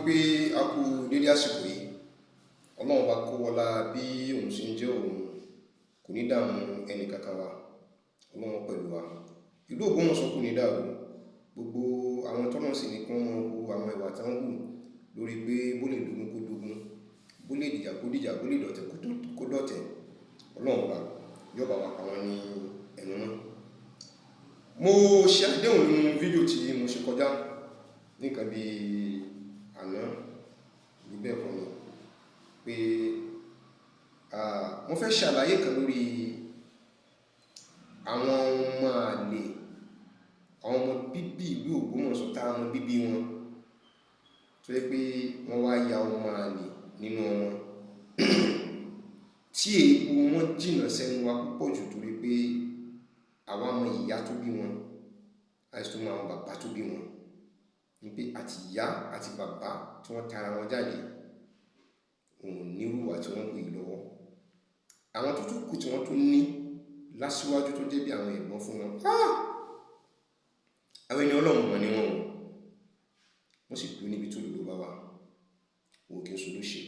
wípé a kú dédé àsìkò yìí. Ọlọ́run bá kó wọlá bí òun ṣe ń jẹ́ òun, kò ní dààmú ẹnì kankan wa. Ọlọ́run pẹ̀lú wa. Ìlú Ògbómọ̀ṣọ́ kò ní dàrú. Gbogbo àwọn tọ́nà sì ní kí wọ́n máa hu àwọn ìwà tí wọ́n hù lórí pé bó lè dógún kó dógún, bó lè dìjà kó dìjà, bó lè dọ̀tẹ̀ kó dọ̀tẹ̀. Ọlọ́run bá yóò bá wa pa wọ́n ní ẹnu náà. Mo ṣe àdéhùn nínú fídíò tí mo ṣe kọjá ní nǹkan bí àná níbẹ̀ fún mi pé mo fẹ́ ṣàlàyé kan lórí àwọn ọmọ àlè, àwọn ọmọ bíbí ìlú Ògbómọ̀ṣọ́ tá ọmọ bíbí wọn tó yẹ pé wọ́n wá ya ọmọ àlè nínú wọn tí èébú wọn jìnnà sẹ́nu wa púpọ̀ jù torí pé àwa ọmọ ìyá tó bí wọn àìsàn ọmọ àwọn bàbá tó bí wọn ní pé àti ìyá àti bàbá tí wọ́n tara wọn jáde òun nírúwà tí wọ́n pè lọ́wọ́. Àwọn tó tún kù tí wọ́n tún ní lásìwájú tó jẹ́ bí àwọn ẹ̀gbọ́n fún wọn, àwọn ẹni Ọlọ́run wọn ni wọ́n sì dúró níbi tó lòdó bá wà wò kí n so ló ṣe.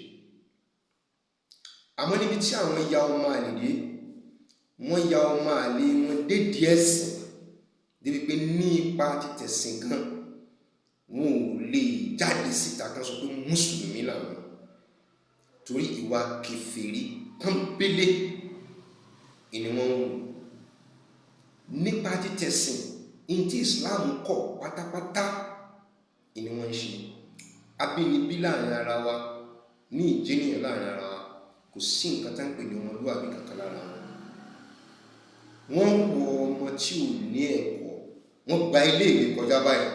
Àmọ́ níbi tí àwọn ya ọmọ àlè dé, wọ́n ya ọmọ àlè wọn dédìí ẹ̀sìn débi pé ní ipa títẹ̀sìn gan wọn ò lè jáde síta kan sọ pé mùsùlùmí làwọn torí ìwà kèfèrí pọ́nbélé ni wọ́n wù. Nípa títẹ̀sìn in tí Islam kọ̀ pátápátá ni wọ́n ń ṣe. Abínibí láàrin ara wa, ní ìjẹniyàn láàrin ara wa, kò sí nǹkan tá ń pè ní ọmọlúwàbí kankan lára wọn. Wọ́n wọ ọmọ tí ò ní ẹ̀kọ́, wọ́n gba ilé ìwé kọjá báyìí,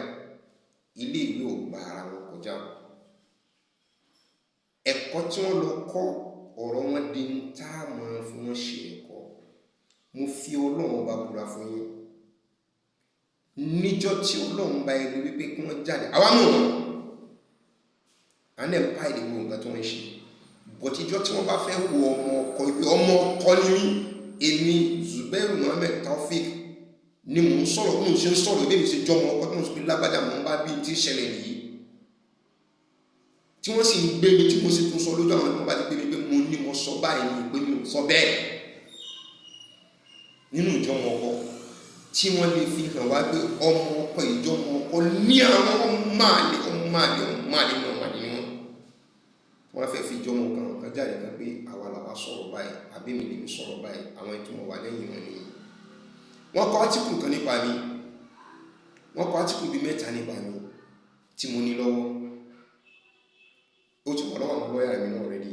ilé ìwé ò gba ara wọn kọjá. Ẹ̀kọ́ tí wọ́n lọ kọ́ ọ̀rọ̀ wọn di ń tá mọ́ fún wọn ṣe ẹ̀kọ́. Mo fi Ọlọ́run bá búra fún yín. Níjọ́ tí Ọlọ́run bá ẹni wípé kí wọ́n jáde, àwa mọ̀ wọn. À ń dẹ̀ pa ìdìbò nǹkan tó ń ṣe. Bọ̀tíjọ́ tí wọ́n bá fẹ́ wo ọmọ ọkọ ibi ọmọ ọkọ ní èmi Zubairu Muhammed Taofik ni mò ń sọ̀rọ̀ bí mo ṣe ń sọ̀rọ̀ bí mi ṣe jọmọ ọkọ tí mo sọ pé lágbájá mò ń bá bí tí ṣẹlẹ̀ nìyí. Tí wọ́n sì ń gbé mi tí mo sì tún sọ lójú àwọn tí wọ́n bá ti gbé mi pé mo ní mo sọ báyìí ni pé mi ò sọ bẹ́ẹ̀ nínú ìjọmọ ọkọ tí wọ́n lè fi hàn wá pé ọmọ ọkọ ìjọmọ ọkọ ní àwọn ọmọ àlè ní wọn. Wọ́n fẹ́ fi ìjọmọ kan jáde kan pé àwa làwa sọ̀rọ̀ báyìí àbí mi lè mi sọ̀rọ̀ báyìí àwọn ìtumọ̀ wà lẹ́yìn wọn nìyí. Wọ́n kọ átíkù kan nípa mi, wọ́n kọ átíkù bíi 3 nípa mi tí mo ní lọ́wọ́. Ó ti wà lọ́wọ́ àwọn lọ́yà mi náà already.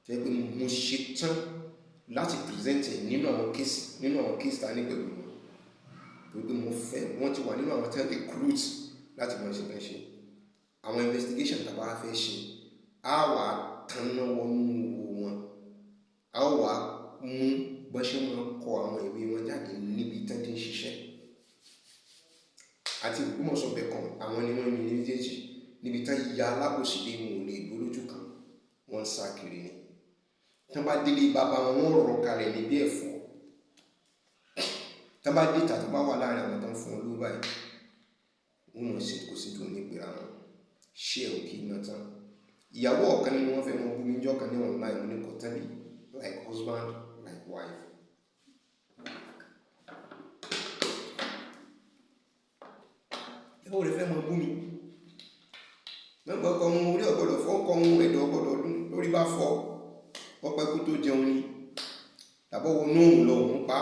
Jẹ́ pé mo ṣe tán láti present nínú àwọn case ta ní pẹ̀lú wọn. Torí pé mo fẹ́ wọ́n ti wà nínú àwọn tán recruit láti mọ̀ ṣe fẹ́ ṣe. Àwọn investigation tá bá fẹ́ ṣe, a wà tanná wọnú wọn, a wà mú bọ́ṣẹ́ wọn kọ àwọn ìwé wọn jáde níbi tán tí ń ṣiṣẹ́. Àti Ògbómọ̀ṣọ́ bẹ̀kan àwọn ni wọ́n ní méjèèjì níbi tán ya alábòsí dé wọn ò lè dúró lójú kan, wọ́n ń sá kiri ni. Tán bá délé bàbá wọn rọ̀ kalẹ̀ níbi ẹ̀fọ́. Tán bá dé ìta tó bá wà láàrin àwọn tán fún wọn ló báyìí, wọ́n mọ̀ sí kò sí tó ní pé àwọn ṣé ò kí iná tán. Ìyàwó ọ̀kan nínú wọn fẹ́ mọ bú mi jọ́ kan ní online ní kò tán like husband like wife. Ìyàwó rẹ̀ fẹ́ mọ bú mi. Mẹ́gbọ́n kan ohun orí ọ̀gbọ́dọ̀ fọ́, kan ohun ẹ̀dọ̀ ọ̀gbọ́dọ̀ lórí bá fọ́ ọpẹ́ kú tó jẹun ni. Tàbí owó nóòrùn lọ òun pa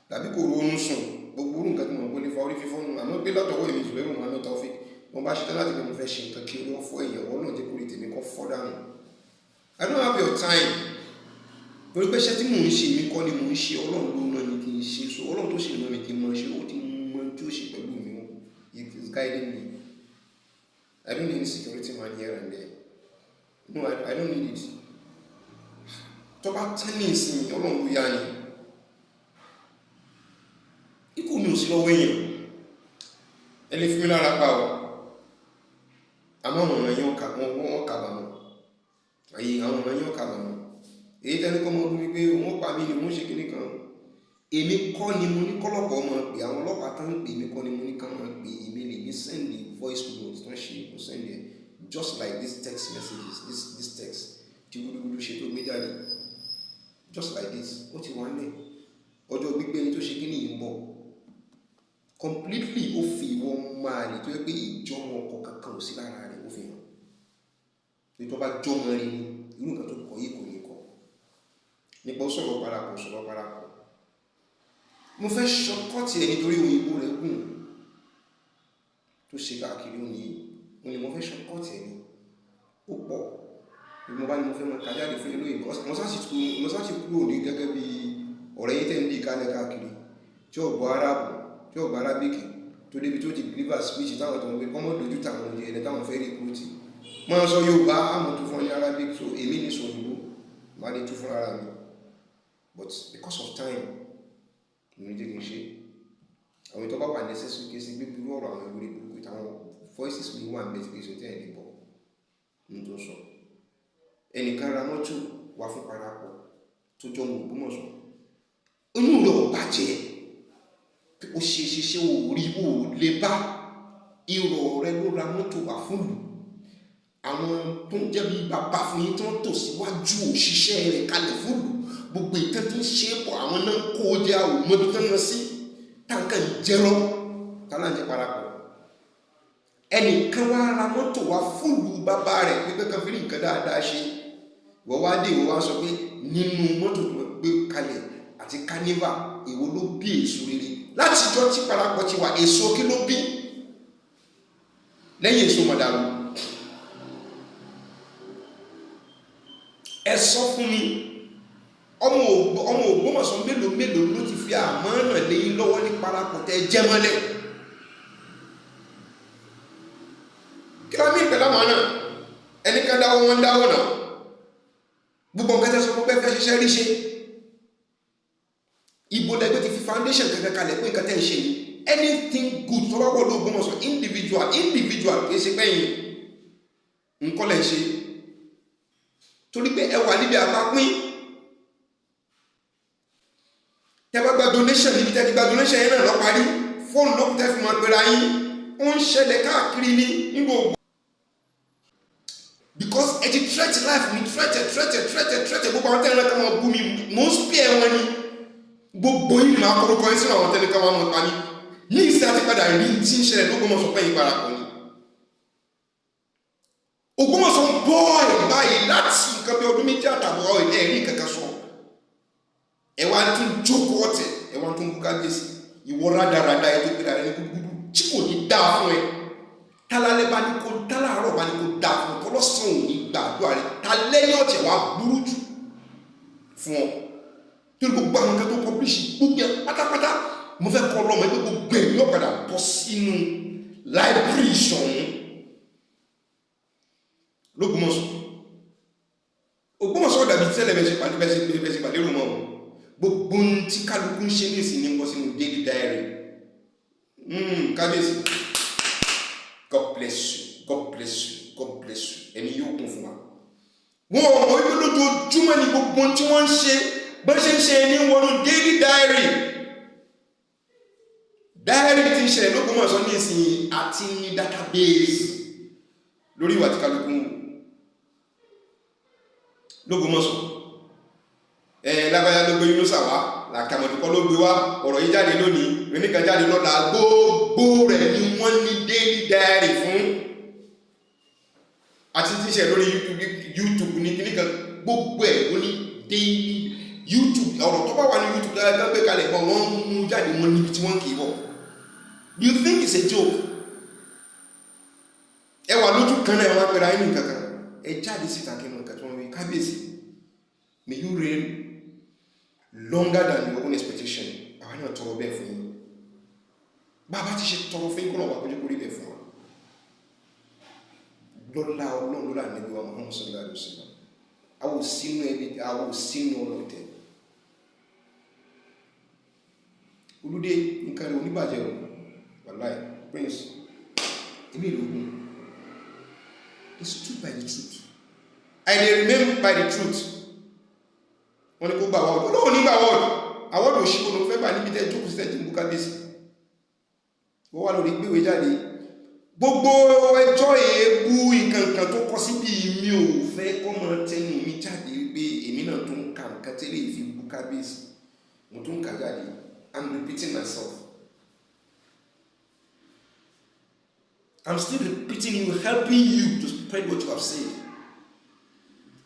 tàbí kò ronú sùn gbogbo orú nǹkan tí mo gbólé fa orí fífọ́ nù. Àmọ́ pé lọ́tọ̀wọ́ èmi Zubairu Muhammed Taofik wọ́n bá ṣetán láti pé mo fẹ́ ṣe nǹkan kí olówó fọ́ èèyàn wọ́n náà jẹ́ kórè tèmi kọ́ fọ́ dànù. I don't have your time. Torí pé iṣẹ́ tí mò ń ṣe mi kọ́ ni mò ń ṣe, Ọlọ́run ló rán mi kí n ṣe. So Ọlọ́run tó ṣe rán mi kí n mọ̀ ṣe, ó ti mọ tí ó ṣe pẹ̀lú mi. He is guiding me. I don't need security man here and there. No, I don't need it. Tó bá tán ní ìsinmi Ọlọ́run ló yá ni. Ikú mi ò sí lọ́wọ́ èèyàn. Ẹ lè fi mí lára pa ọ́. Àmọ́ àwọn ọ̀ràn yẹn wọ́n kábàámọ̀. Àwọn ọ̀ràn yẹn wọ́n kábàámọ̀. Èyí tẹ́ni kọ́ mọ́ bú mi pé wọ́n pa mí ni wọ́n ṣe kíní kan. Èmi kọ́ ni mo ní kọ́lọ́pọ̀ ọmọ pé àwọn ọlọ́pàá tán ń pè mí kọ́ ni mo ní ká máa pè èmi lè ní send voice note tán ṣe kò send ẹ̀. just like these text messages, this text tí gbúdúgbúdú ṣe tó gbé jáde, just like this ó ti wà nílẹ̀. Ọjọ́ gbígbé ẹni tó ṣe kí ní yìí ń bọ̀ completely ó fi ìwọ máa lè tó yẹ pé ìjọmọ ọkọ kankan ò sí lára rẹ̀ ó fi hàn ní tó bá jọmọ rí ni irú nǹkan tó kọ yìí kò ní kọ nípa ó sọ̀rọ̀ parapọ̀. Mo fẹ́ ṣọkọ́tì ẹ̀ nítorí òyìnbó rẹ̀ gùn tó ṣe káàkiri òní mo fẹ́ ṣọkọ́tì ẹ̀ ní ó pọ̀ mo bá ní mo fẹ́ mọ kájáde fún ilé ìlú mo sáàtì kúrò ní gẹ́gẹ́ bí ọ̀rẹ́ yìí tẹ́ ń di ìkálẹ̀ káàkiri tí ó gbọ́ Árábù tí ó gbọ́ Arábíkì tó débi tó ti deliver speech táwọn tó ń gbé kọ́mọ́ dojú táwọn oúnjẹ ẹ̀lẹ́ táwọn fẹ́ rí kúrútì máa sọ Yorùbá àmọ́ tó fún ní Arabic so èmi ní sọ òyìnbó máa lè tú fún ara mi but because of time ní jẹ́ kí n ṣe àwọn ìtọ́ bá wà necessary kí sí gbé burú ọ̀rọ̀ àwọn ìwúrí burúkú ìtàwọn voices mi wà mẹ́tí kí tẹ́ ẹ̀ bọ̀ ní tó sọ ẹnìkan ra mọ́tò wà fún parapọ̀ tó jọ mọ̀ Ògbómọ̀ṣọ́ inú rẹ̀ ò bàjẹ́ ó ṣe orí ò lè bá irọ́ rẹ̀ ló ra mọ́tò wà fún lù àwọn tó ń jẹ́ bí bàbá fún yín tó ń tò síwájú òṣìṣẹ́ rẹ̀ kalẹ̀ fún lù gbogbo ìtàn tí ń ṣe pọ̀ àwọn náà kó o jẹ́ àwọn ọmọdé tó ń lọ sí táǹkà ìjẹ́rọ́ tálà ń jẹ́ parapọ̀ ẹnìkan wá ra mọ́tò wá fún lù bàbá rẹ̀ pé kan fi rí nǹkan dáadáa ṣe wọ́n wá dé ìwọ́n wá sọ pé nínú mọ́tò tó gbé kalẹ̀ àti kánífà èwo ló bí èso rere látijọ́ tí parapọ̀ ti wà èso kí ló bí lẹ́yìn èso mọ̀dàrú ẹ sọ fún mi ọmọ Ògbómọ̀ṣọ́ mélòó ló ti fi àmọ́ràn lẹ́yìn lọ́wọ́ ní parapọ̀ tẹ́ jẹ́ mọ́lẹ̀ kí wọ́n mí ìpẹ̀lá mọ́ náà ẹnìkan dáwọ́ wọn dáwọ́ náà gbogbo nǹkan tẹ́ sọ fún bẹ́ẹ̀ fẹ́ ṣiṣẹ́ rí ṣe ibo lẹ́gbẹ́ ti fi foundation kankan kalẹ̀ pé nǹkan tẹ́ ń ṣe yìí anything good tó bá wọ́n Ògbómọ̀ṣọ́ individual kì í ṣe pẹ́yìn nǹkan lẹ́ ṣe torí pé ẹ wà níbi àpapín tẹ́ bá gba donation níbi tẹ́ ti gba donation yẹn náà lọ parí fóònù ló kù tẹ́ fi máa pera yín ó ń ṣẹlẹ̀ káàkiri ní nígbà ògbó because ẹ ti threat life mi threat gbogbo àwọn tẹ́lẹ̀ kan máa bú mi mò ń spare wọn ni gbogbo yìí máa kọ́kọ́ yín sínú àwọn tẹ́lẹ̀ kan máa mọ̀ pa ní ìsìn àti padà rí tí ń ṣẹlẹ̀ l'Ógbómọ̀ṣọ́ pẹ́yìn parapọ̀ ni Ògbómọ̀ṣọ́ ń bọ́ ẹ̀ báyìí láti nǹkan bí ọdún méjì àtàbọ̀ ẹ̀rí kankan sọ ẹ wá tún jókòó ọ̀tẹ̀ ẹ wá tún búká gbèsè ìwọ rádaràda ẹ tó gbéra ẹ ní gbúgbúdú tí kò ní dáa fún ẹ tálálẹ́ bá ní kó tálàárọ̀ bá ní kó dáa fún ọ tọ́lọ́sàn ò ní gbàdúrà rẹ tálẹ́yìn ọ̀tẹ̀ wá burú jù fún ọ torí gbogbo àwọn nǹkan tó pọ́blíṣì gbogbo ẹ pátápátá mo fẹ́ kọ́ ọlọ́mọ ẹgbẹ́ gbogbo ẹ̀ yóò padà bọ́ sínú láìbírì ìṣọ̀hún l'Ógbómọ̀ṣọ́ Ògbómọ̀ṣọ́ dàbí tẹ́lẹ̀ bẹ́ẹ̀ ṣe pàdé rò mọ́ gbogbo tí kálukú ń ṣe ní ìsìn ní ń bọ́ sínú daily diary kábíyèsí God bless you ẹni yóò kún fún wa wọn ọmọ ibi lójoojúmọ́ ní gbogbo tí wọ́n ń ṣe bọ́ ṣe ń ṣe ní wọnú daily diary tí ń ṣẹlẹ̀ l'Ógbómọ̀ṣọ́ ní ìsìn àti ní database lórí ìwà tí kálukú l'Ógbómọ̀ṣọ́ lágbàáyá ló gbé Yúnúsà wá làkàmọ̀dúkọ́ ló gbé wá ọ̀rọ̀ yìí jáde lónìí oníkan jáde lọ́la gbogbo rẹ̀ ni wọ́n ní daily diary fún àti tíṣẹ̀ lórí YouTube ní kíníkan gbogbo ẹ̀ ó ní daily YouTube ọ̀rọ̀ tó bá wà ní YouTube dáadáa gbé kalẹ̀ pọ̀ wọ́n mú jáde wọn níbi tí wọ́n kì í bọ̀ you think it's a joke ẹ wà lójú kan náà wọn pẹ̀lú ayé nìkan kan ẹ jáde síta kí nǹkan tí wọ́n rí kábíyèsí may you reign longer than your own expectation àwọn náà tọrọ bẹ́ẹ̀ fún yín bàbá ti ṣe tọrọ fún yín kó náà wà kójú kórè bẹ́ẹ̀ fún wa lọ́la ọlọ́run lọ́la níbi wa Muhammad sallallahu alaihi wasallam àwọn sínú ọlọ́tẹ̀ olùdé nǹkan rẹ̀ oníbàjẹ́ o wàláì prince èmi ìlúgun he stood by the truth I dey remain by the truth wọ́n ní kó gba awọ́dù olóòwò ní gba awọ́dù òṣìkò ló fẹ́ gbà níbi tẹ́ jókòó sí tẹ́jú bú kábíyèsí wọ́n wá lórí gbéwé jáde gbogbo ẹjọ́ èébú nǹkan tó kọ síbi mi ò fẹ́ kọ́ mọ tẹnu mi jáde pé èmi náà tún ka nǹkan tẹ́lẹ̀ ìfi bú kábíyèsí mo tún kà jáde. I'm repeating myself. I'm still repeating you, helping you to spread what you have said.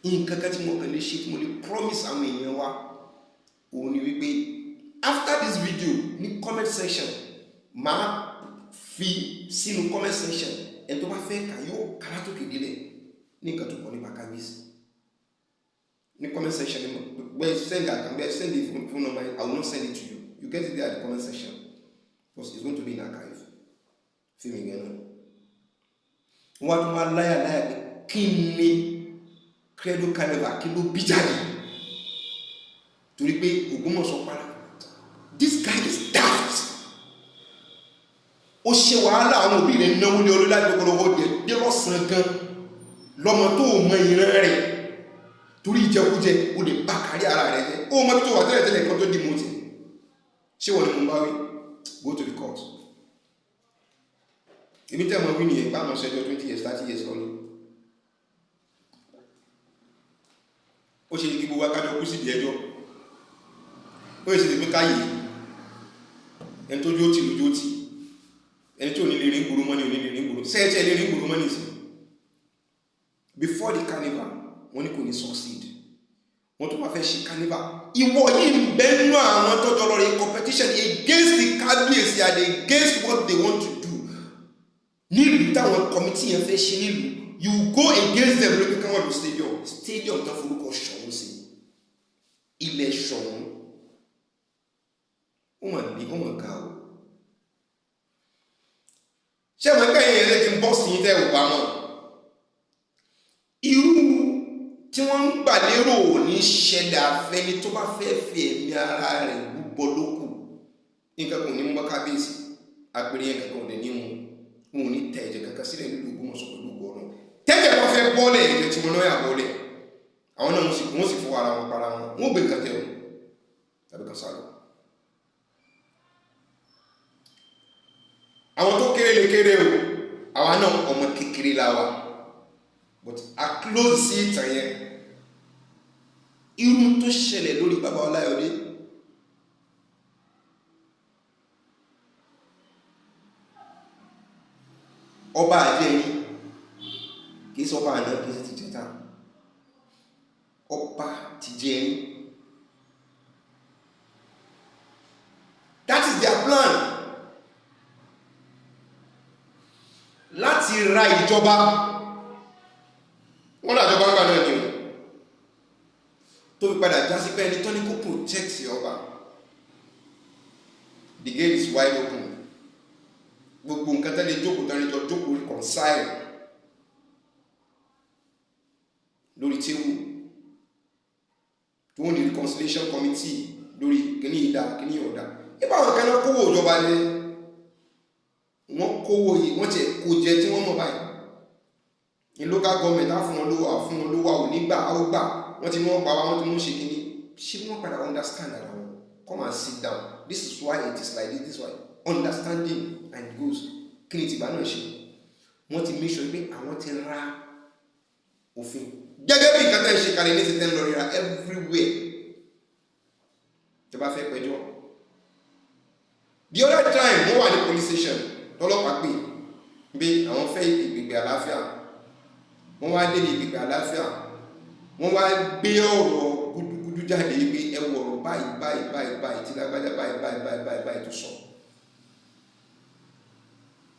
Nǹkan kan tí mo kàn lè ṣe tí mo lè promise àwọn èèyàn wa òun ni wípé after this video ní comment section máa fi sínú comment section ẹni tó bá fẹ́ kà yóò kà látòkè délẹ̀ ní nǹkan tó kọ nípa kábíyèsí ní comment section ni mo bẹ́ẹ̀ send that bẹ́ẹ̀ send the phone number. I will not send it to you. You get it there at the comment section because it's going to be in archive. Fíìmù yẹn náà wọ́n á tún máa láyà pé kí ni Credo Carnival kí ló bí jáde torí pé Ògbómọ̀ṣọ́ para this guy is daft. Ó ṣe wàhálà àwọn òbí rẹ̀ náwó ní orí láti ọkọ̀ dé lọ́sàn-án gan lọ́mọ tó mọ ìran rẹ̀ torí ìjẹkújẹ ó lè bá kárí ara rẹ̀ jẹ́ ó mọ bí tó wà tẹ́lẹ̀ kan tó di mọ́tì ṣé wọ́n ni mo bá wí go to the court. Èmi tẹ́ mọ̀ wí nìyẹn bá mọ̀ ṣẹjọ́ 20 years 30 years lọ́nà ó ṣe ní kí gbogbo akájọ kú sí ìdí ẹjọ́ ó yẹ sí ti pé káyè ẹni tó jó tì lójó tì ẹni tí ò ní lè rí gbòrò mọ́ni ò ní lè rí gbòrò sẹ́ẹ̀tì ẹ̀ lè rí gbòrò mọ́ni sí before the carnival wọ́n ní kò ní succeed wọ́n tó bá fẹ́ ṣe carnival ìwọ yìí ń bẹ́nu àwọn tọ́jọ́ lọ rí competition against the kábíyèsí and against what they want to do nílùú táwọn committee yẹn fẹ́ ṣe nílùú you go against them lórí káwọn lọ stadium tó forúkọ Ṣọ̀ún sí ilẹ̀ Ṣọ̀ún ó mà ní ó mà ga o ṣé àwọn ẹgbẹ́ yẹn lè ti ń bọ́ sí ní tẹ́ ò bá mọ̀ irú tí wọ́n ń gbà lérò ní ṣẹlẹ̀ àfẹ́ni tó bá fẹ́ fi ẹ̀mí ara rẹ̀ rúbọ lókù nǹkan kò ní mú kábíyèsí àpèrè yẹn kankan ò dẹ̀ ní mú wọn ò ní tẹ ẹ̀jẹ̀ kankan sílẹ̀ nílùú Ògbómọ̀ṣọ́ pẹ̀lú ọ̀rọ̀ tẹ́jẹ̀ wọn fẹ́ bọ́ọ̀lẹ̀ ẹ̀jẹ̀ tí wọn náà yà bọ́ọ̀lẹ̀ àwọn náà wọ́n sì fọwọ́ ara wọn para wọn wọ́n gbé nǹkan tẹ̀ wọn tàbí kan sálọ. àwọn tó kéré lè kéré o àwa náà ọmọ kékeré la wà but a close sí ìtàn yẹn irú tó ṣẹlẹ̀ lórí bàbá Ọláyọdé ọba àjẹrí kìí sọ ọba àná kìí sí ti jẹta ọba ti jẹrí that is their plan láti ra ìjọba wọ́n lájọba ńgbà náà ni o tó fi padà já sí pé ẹni tó ní kó protect ọba the gate is wide open gbogbo nǹkan tẹ́lẹ̀ jókòó tán níjọ jókòó reconcile lórí tíwù tó ní reconciliation committee lórí kíní ìdá kíní ọ̀dá nípa àwọn kan náà kówó ìjọba ní wọ́n kówó yìí wọ́n ti kó jẹ tí wọ́n mọ̀ báyìí ní local government á fún wọn lówó àwọn onígbà á gbà wọ́n ti mú wọn pa wá wọ́n ti mú ṣe kíní ṣé wọ́n padà understand ara wọn come and sit down this is why it is like this is why understanding and goes kí ni tìgbà náà ṣe wọ́n ti make sure pé àwọn ti ra òfin gẹ́gẹ́ bí nǹkan tẹ́ ń ṣe kalẹ̀ ní ti tẹ́ ń lọ ríra everywhere tó bá fẹ́ pẹjọ́ the other time wọ́n wà ní police station lọ́lọ́pàá pè bí àwọn fẹ́ ìgbègbè àlàáfíà wọ́n wá dé ní ìgbègbè àlàáfíà wọ́n wá gbé ọ̀rọ̀ gúdúgúdú jáde pé ẹ wọ ọ̀rọ̀ báyìí tí lágbájá báyìí tó sọ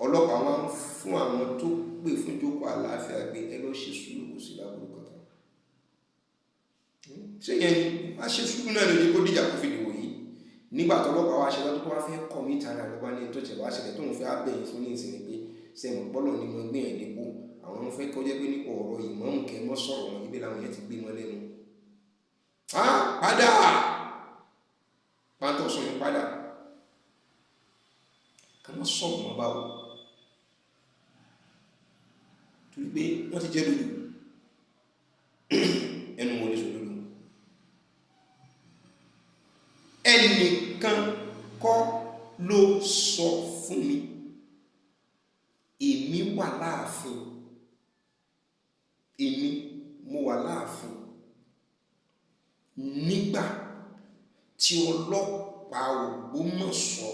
ọlọ́pàá wọn fún àwọn tó pè fún ìjókòó àlàáfíà pé ẹ lọ ṣe sùúrù kò sí lábúrú kọta ṣé yẹn wá ṣe sùúrù náà lójú kó dìjà kó fi dìbò yìí nígbà tó ọlọ́pàá wá ṣe lọ́dún tó wá fẹ́ kọ́ mí tara lọ́wọ́ ní tó tẹ̀ wá ṣẹlẹ̀ tó ń fẹ́ abẹ́yìn fún ní ìsinmi pé sẹ́wọ̀n gbọ́dọ̀ ni mo gbé yẹn dípò àwọn ń fẹ́ kọjá pé nípa ọ̀rọ̀ ìmọ̀ọ́mù kẹ́ mọ́ sọ̀rọ̀ wọn ibẹ̀ làwọn yẹn ti gbé wọn lẹ́nu padà pàtó sọ yẹn padà ká má sọ̀rọ̀ wọn báwo torí pé wọ́n ti jẹ́ lòlù ẹnu wọn ní sòlòlù ẹnìkan kọ́ ló sọ fún mi èmi wà láàfin, èmi mo wà láàfin nígbà tí ọlọ́pàá Ògbómọ̀ṣọ́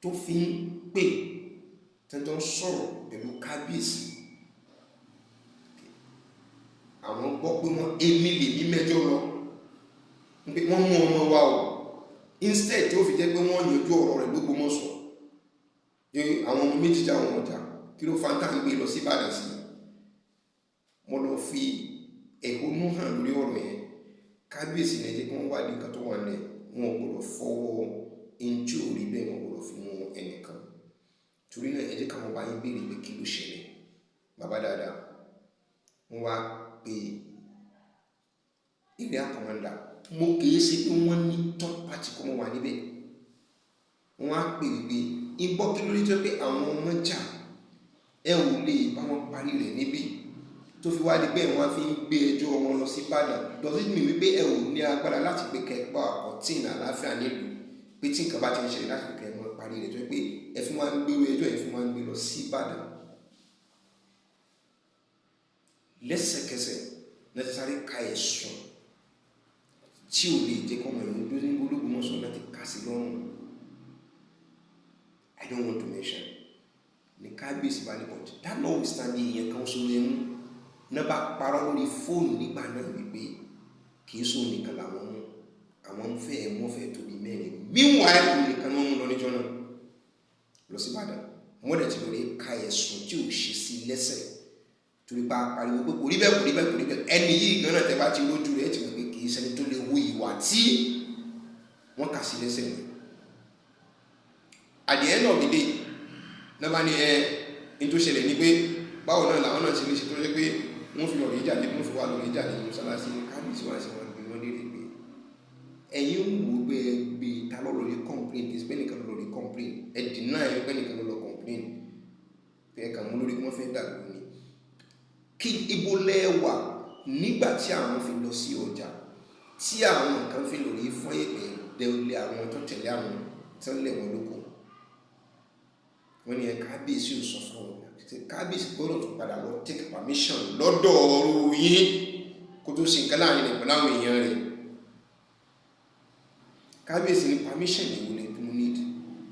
tó fi ń pè tẹ́jọ́ sọ̀rọ̀ pẹ̀lú kábíyèsí. Àwọn gbọ́ pé wọ́n èmi lè ní mẹ́jọ lọ pé wọ́n mú ọmọ wa o, instead tí ó fi jẹ́ pé wọ́n yanjú ọ̀rọ̀ rẹ̀ l'Ógbómọ̀ṣọ́. Àwọn ọmọ méjì já wọn ọjà kí ló fanta ń gbé lọ sí Ìbàdàn sí. Mo lọ fi ẹ̀hónú hàn lórí ọ̀rọ̀ yẹn. Kábíyèsí ní ẹjẹ́ kí wọ́n wádìí nǹkan tó wà nílẹ̀, wọn ò gbọdọ̀ fọwọ́ injú orí bẹ́ẹ̀, wọn ò gbọdọ̀ fi mú ẹnìkan. Torí náà ẹ jẹ́ káwọn bá yín béèrè pé kí ló ṣẹlẹ̀. Bàbá dáadáa wọ́n wá pé area commander, mo kìí ṣe pé wọ́n ní third party kọ́ mọ́ wà níbẹ̀. Wọ́n á pè wípé ìgbọ́ kí ló rí tó pé àwọn ọmọ jà ẹ ò lè bá wọn parí rẹ̀ níbí tó fi wá di pé wọ́n fi ń gbé ẹjọ́ wọn lọ sí Ìbàdàn. Does it mean wípé ẹ ò ní agbára láti pé kẹ́ẹ̀pá ọ̀tíìn àláfíà nílùú pé tí nǹkan bá ti ń ṣẹlẹ̀ láti pé kẹ́ẹ̀ mọ́ parí rẹ̀ tó pé ẹ fi máa ń gbé ẹjọ́ ẹ fi máa ń gbé lọ sí Ìbàdàn. Lẹ́sẹ̀kẹsẹ̀ necessary ká ẹ̀sùn tí ò lè jẹ́ kọ́mọ ìlú tó ní Ògbómọ̀ṣọ́ láti ká sí lọ́rùn. I don't want to mention ní kábíyèsí bá ní but that notwithstanding ìyẹn kan sọ lè mú náà bá parọ́ lórí fóònù nígbà náà wípé kì í sóò nìkan làwọn mú, àwọn ń fẹ́ ẹ̀mọ́ fẹ́ tóbi mẹ́rin. Meanwhile òun nìkan wọ́n mú lọ níjọ́ náà lọ sí Ìbàdàn. Wọ́n dẹ̀ ti lọ rí ká ẹ̀sùn tí ò ṣe sí lẹ́sẹ̀ torí bá pariwo pé kò rí bẹ́ẹ̀ kò rí bẹ́ẹ̀ kò rí bẹ́ẹ̀. Ẹni yìí gan náà tẹ́ bá ti lójú rẹ̀ ti mọ̀ pé kì í ṣẹni tó lè wo ìwà tí wọ́n kà sí lẹ́sẹ̀ ni. At the end of the day náà bá ní ní tó ṣẹlẹ̀ ní pé báwo náà làwọn náà ṣe lè ṣe tó ṣe pé wọ́n fi lọ́ọ̀rì jáde wọ́n fi wá lọ́ọ̀rì jáde ní mọ́sálásí kábíyèsí wá sí wọn gbé wọn léèrè pé ẹ̀yin ń wò pé gbé ta lọ́rọ̀ lè complain kì í pé nìkan lọ́rọ̀ lè complain ẹ̀ deny ẹ̀ pé nìkan lọ́rọ̀ complain pé ẹ̀ka mú lórí kí wọ́n fẹ́ dàgbò ni. Kí ibo lẹ́wà nígbà tí àwọn fi lọ sí ọjà tí àwọn nǹkan fi lórí fún èpè dẹ́wọ́lé àwọn tó tẹ̀lé àwọn tó lẹ̀ wọ́n lóko. Wọ́n ní kábíyèsí ò sọ fún wọn. Kábíyèsí gbọ́dọ̀ tó padà lọ take permission lọ́dọ̀ ọ̀rọ̀ yín kó tó ṣe nǹkan láàrin rẹ̀ pẹ̀lú àwọn èèyàn rẹ̀. Kábíyèsí ní permission ìwòlẹ̀ tó need.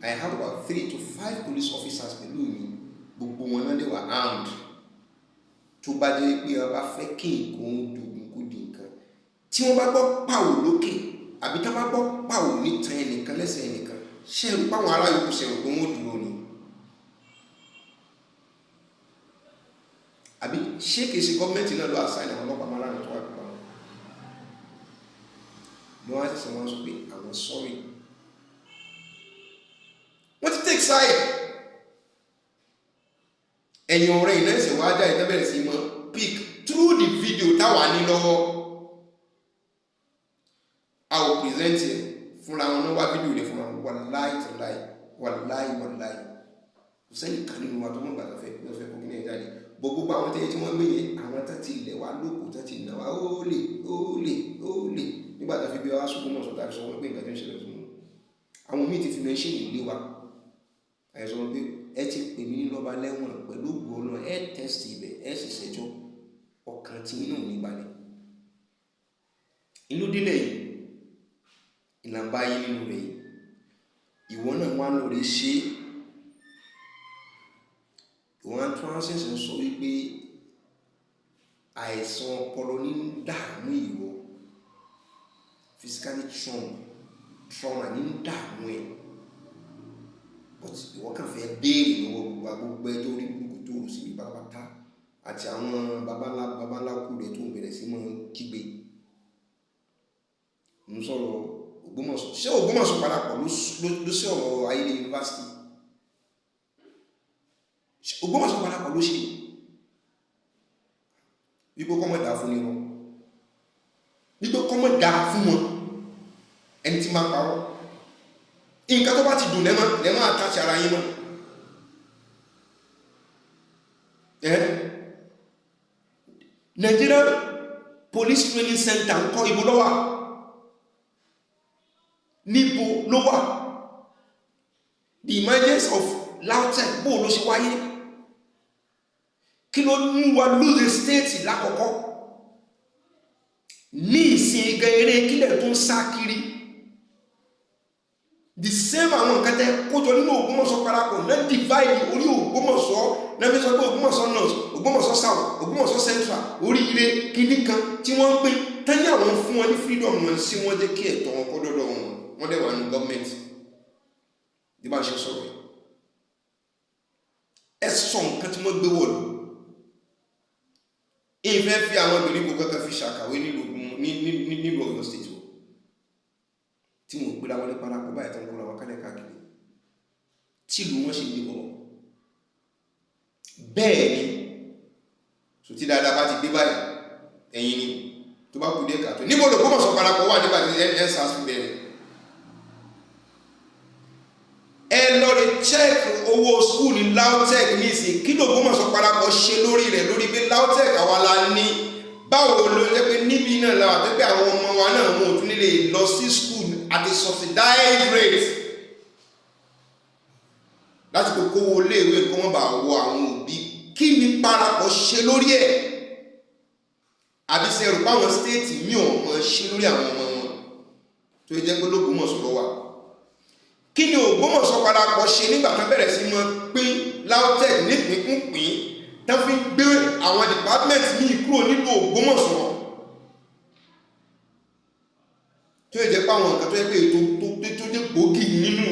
I have about 3 to 5 police officers pẹ̀lú mi, gbogbo wọn náà they were armed. Tó bá jẹ́ pé wọ́n bá fẹ́ kí nǹkan dogun kó di nǹkan tí wọ́n bá gbọ́ pàwò lókè àbí tá bá gbọ́ pàwò nítan ẹnìkan lẹ́sẹ̀ ẹnìkan ṣe é rú páwọn ará yòókù ṣe rò pé wọ́n dúró ni. Àbí ṣé kìí ṣe gọ́ọ̀mẹ́ntì náà ló àṣàyàn àwọn ọlọ́pàá máa láàrín tó wà pípa wọn ni wọ́n á ṣẹ̀ṣẹ̀ wọ́n sọ pé àwọn sọ́rí wọ́n ti take side. Ẹ̀yìn ọ̀rẹ́ iná ẹ̀sẹ̀ wá já ìtẹ́ bẹ̀rẹ̀ sí mọ́ pick through the video táwà ní lọ́wọ́. I will present it fúnra wọn náà wá fídíò rẹ̀ fúnra wọn wàláì tàláì wàláì wàláì kò sẹ́yìn kan nínú wa tó mọ̀ gbàgbọ́ fẹ́ kó kí ní ẹ̀ jáde. Gbogbo àwọn tẹ́yẹ tí wọ́n gbé yẹn àwọn tó ti ilẹ̀ wa lóko tó ti nà wá ó lè nígbà tó fi bí wá ṣùgbọ́n mọ̀ sọ́tà sọ wọ́n pé nǹkan tó ń ṣẹlẹ̀ fún wọn. Àwọn míì ti fi mẹ́ṣẹ́ ìlé wa àìsàn pé ẹ ti pè mí ní lọ́ba lẹ́wọ̀n pẹ̀lú gbọ́nà ẹ tẹ́sítì ibẹ̀ ẹ sì ṣẹjọ́ ọkàn tí inú mi balẹ̀. Inú dílé yìí ìlànà yìí nínú rẹ̀ yìí ìwọ náà wá lórí ṣe ìwọ̀n transcends ń sọ wípé àìsàn ọpọlọ ní dààmú ìwọ physically trauma ní dààmú ẹ̀ but ìwọ kàn fẹ́ béèrè lọ́wọ́ gbogbo ẹjọ́ orí burúkú tó rò sí pátápátá àti àwọn babalá kú rẹ̀ tó ń bẹ̀rẹ̀ sí mọ́ kígbe. Mo sọ̀rọ̀ Ògbómọ̀ṣọ́ ṣé Ògbómọ̀ṣọ́ parapọ̀ ló sí ọ̀rọ̀ ayédè yunifásitì. Ògbómọ̀ṣọ́ parapọ̀ ló ṣe wípé kọ́mọ̀ dà fún nírọ̀ wípé kọ́mọ̀ dà fún wọn ẹni tí máa parọ́ nǹkan tó bá ti dùn lẹ́mọ́ àtàṣì ara yín mọ́. Nigeria Police Training Center ń kọ́ ibo lọ́wà níbo lọ́wà. The emergence of LAUTECH bó ló ṣe wáyé, kí ló mú wa lóde state lákọ̀ọ́kọ́, ní ìsìn gan eré kílẹ̀ tó ń sá kiri the same àwọn nǹkan tẹ́ kójọ nínú Ògbómọ̀ṣọ́ parapọ̀ náà divide orí Ògbómọ̀ṣọ́ náà fi sọ pé Ògbómọ̀ṣọ́ north, Ògbómọ̀ṣọ́ south, Ògbómọ̀ṣọ́ central, oríire kíní kan tí wọ́n ń pín tẹ́lẹ̀ àwọn fún wọn ní freedom wọn sí wọ́n jẹ́ kí ẹ̀tọ́ wọn kó dọ́dọ̀ wọn, wọ́n dẹ̀ wà ní gọ́ọ̀mẹ̀ntì bí bá ṣe sọ̀rọ̀ yìí. Ẹ sọ nǹkan tí wọ́n gbé wọ̀lú ìfẹ́ fi àwọn ìgbèríko kankan fi ṣàkàwé nílùú Ọ̀yọ́ state tí wọ́n gbéra wọn ní parapọ̀ báyìí tó ń kóra wọn kálẹ̀ káàkiri tí ìlú wọn ṣe gbé bọ̀ bẹ́ẹ̀ ni so tí dáadáa bá ti dé báyìí ẹ̀yìn ni tó bá kú dé kàtó níbo l'Ògbómọ̀ṣọ́ parapọ̀ wà nígbà tí EndSARS fi bẹ̀rẹ̀. Ẹ lọ rí check owó school ní LAUTECH ní ìsìn kí l'Ògbómọ̀ṣọ́ parapọ̀ ṣe lórí rẹ̀ lórí pé LAUTECH àwa la ní báwo ló jẹ́ pé níbi náà la wà pé àwọn ọmọ wa náà wọn ò tún lè lọ sí school at a subsidized rate láti kó kówó iléèwé kó wọ́n bá wọ àwọn òbí. Kí ni parapọ̀ ṣe lórí ẹ̀? Àbí ṣe rò páwọn stéètì mi ò mọ̀ ṣe lórí àwọn ọmọ wọn tó jẹ́ pé l'Ògbómọ̀ṣọ́ ló wà. Kí ni Ògbómọ̀ṣọ́ parapọ̀ ṣe nígbà tó bẹ̀rẹ̀ sí mọ́ pín LAUTECH nípínkúnpín tó fi gbé àwọn department míì kúrò nílùú Ògbómọ̀ṣọ́ tó jẹ́ pé àwọn nǹkan tó jẹ́ pé tó jẹ́ gbòógì nínú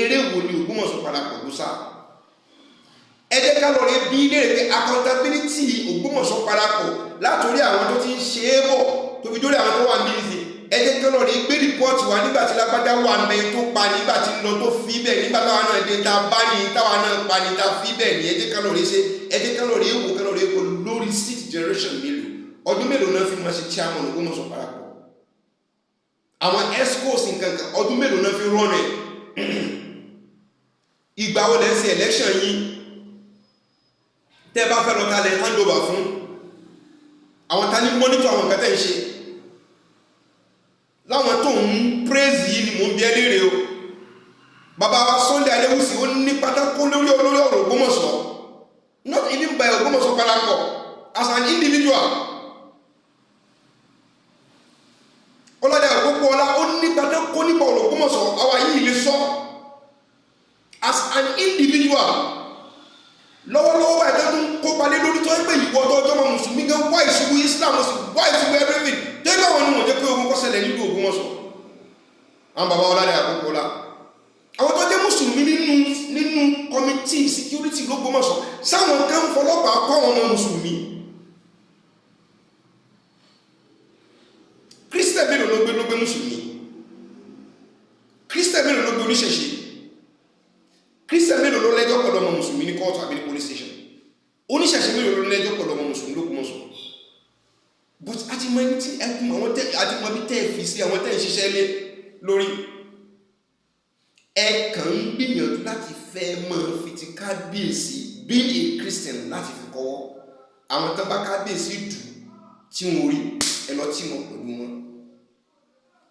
eré wo ni Ògbómọ̀ṣọ́ parapọ̀ ló sá. Ẹ jẹ́ ká lọ rí bí léèrè pé accountability Ògbómọ̀ṣọ́ parapọ̀ látòrí àwọn tó ti ń ṣe é bọ̀ tó fi dórí àwọn tó wà ní ìsìn. Ẹ jẹ́ ká lọ rí gbé rìpọ́ọ̀tì wa nígbà tí lágbádá wà mẹ́rin tó pa nígbà tí lọ tó fi bẹ́ẹ̀ nígbà táwa náà dé ta bá ní táwa náà pa ní ta fi bẹ́ẹ̀ ní. Ẹ jẹ́ ká lọ rí ṣe ẹ jẹ́ ká lọ rí èwo ká lọ rí èwo lórí 6th generation mélòó ọdún mélòó náà fi máa ṣe chairman Ògbómọ̀ṣọ́ parapọ̀ àwọn ESCOs nǹkan kan ọdún mélòó náà fi run ẹ̀ ìgbà wo lẹ́ ṣe election yìí tẹ́ bá fẹ́ lọ ta lẹ́ handover fún àwọn ta ní monitor àwọn nǹkan tẹ́ ń ṣe láwọn tó ń praise yìí ni mò ń bí ẹ léèrè o. Bàbá wa Sunday Adéwùsì ó ní pátákó lórí ọ̀rọ̀ Ògbómọ̀ṣọ́ not even by Ògbómọ̀ṣọ́ parapọ̀ as an individual. Ọlọ́dẹ àkókò ọlá ó ní pátákó nípa ọ̀rọ̀ Ògbómọ̀ṣọ́ àwa yìí lè sọ as an individual. Lọ́wọ́lọ́wọ́ báyìí tó ń kópa lé lórí tó ń pè ìwọ tó ọjọ́ máa mùsùlùmí gan wá ìṣubú Islam wá ìṣubú everything tẹ́lẹ̀ àwọn ènìyàn jẹ́ pé ogun kọ́ ṣẹlẹ̀ nílùú Ògbómọ̀ṣọ́. Àwọn bàbá Ọlọ́dẹ àkókò ọlá àwọn tó jẹ́ mùsùlùmí nínú committee security l'Ògbómọ̀ṣọ́ sáwọn kan fọlọ́pàá kọ́ àwọn ọmọ mùsùlùmí. Christian mélòó ló gbé mùsùlùmí? Christian mélòó ló gbé oníṣẹ̀ṣe? Christian mélòó ló lẹ́jọ́ pẹ̀lú ọmọ mùsùlùmí ní court àbí ní police station? Oníṣẹ̀ṣe mélòó ló lẹ́jọ́ pẹ̀lú ọmọ mùsùlùmí l'Ògbómọ̀ṣọ́? But àti mọ ẹni tí ẹkùn àwọn tẹ́ àti mọ bí tẹ́ fi sí àwọn tẹ́ ń ṣiṣẹ́ lé lórí. Ẹ kàn ń gbìyànjú láti fẹ́ mọ́ fi ti kábíyèsí being a Christian láti fi kọ́wọ́. Àwọn tó bá kábíyèsí dù tí wọ́n rí ẹ lọ tí wọ́n pẹ̀lú wọn.